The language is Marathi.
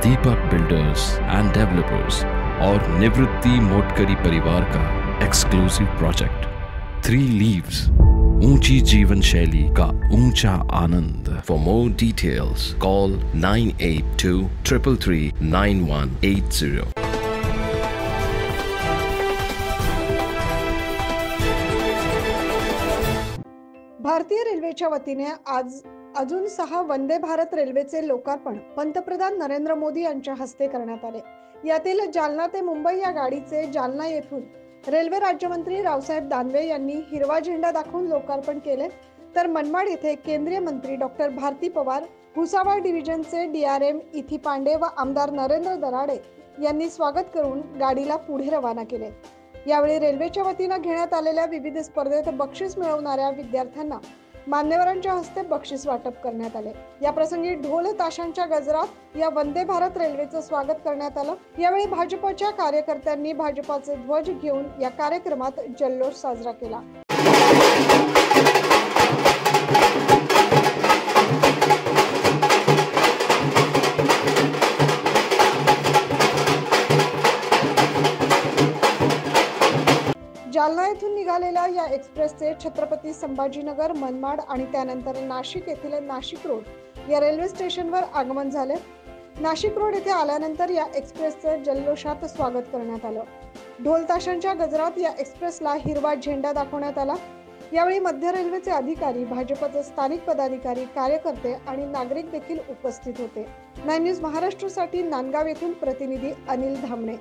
दीपक बिल्डर्स एंड डेवलपर्स और निवृत्ति मोटकरी परिवार का एक्सक्लूसिव प्रोजेक्ट 3 लीव्स, ऊंची जीवन शैली का ऊंचा आनंद। For more details call 9823339180। भारतीय रेल्वेच्या वतीने आज अजून 6 वंदे भारत रेल्वेचे लोकार्पण पंतप्रधान नरेंद्र मोदी यांच्या हस्ते करण्यात आले। यातील जालना ते मुंबई या गाडीचे जालना येथून रेल्वे राज्यमंत्री रावसाहेब दानवे यांनी हिरवा झेंडा दाखवून लोकार्पण केले, तर मनमाड येथे केंद्रीय मंत्री डॉक्टर भारती पवार, भुसावळ डिव्हिजनचे DRM इथी पांडे व आमदार नरेंद्र दराडे यांनी स्वागत करून गाडीला पुढे रवाना केले। यावेळी रेल्वेच्या वतीने घेण्यात आलेल्या विविध स्पर्धेत बक्षीस मिळवणाऱ्या विद्यार्थ्यांना मान्यवरांच्या हस्ते बक्षीस वाटप करण्यात आले। या प्रसंगी ढोल ताशांच्या गजरात या वंदे भारत रेल्वेचं स्वागत करण्यात आलं। यावेळी भाजपच्या कार्यकर्त्यांनी भाजपाचे ध्वज घेऊन या कार्यक्रमात जल्लोष साजरा केला। जालना येथून निघालेल्या या एक्सप्रेसचे छत्रपती संभाजीनगर, मनमाड आणि त्यानंतर नाशिक येथील नाशिक रोड या रेल्वे स्टेशनवर आगमन झाले। नाशिक रोड येथे आल्यानंतर या एक्सप्रेसचे जल्लोषात स्वागत करण्यात आलं। ढोल ताशांच्या गजरात या एक्सप्रेसला हिरवा झेंडा दाखवण्यात आला। यावेळी मध्य रेल्वेचे अधिकारी, भाजपचे स्थानिक पदाधिकारी, कार्यकर्ते आणि नागरिक देखील उपस्थित होते। 9 न्यूज महाराष्ट्रसाठी नांदगाव येथून प्रतिनिधी अनिल धामणे।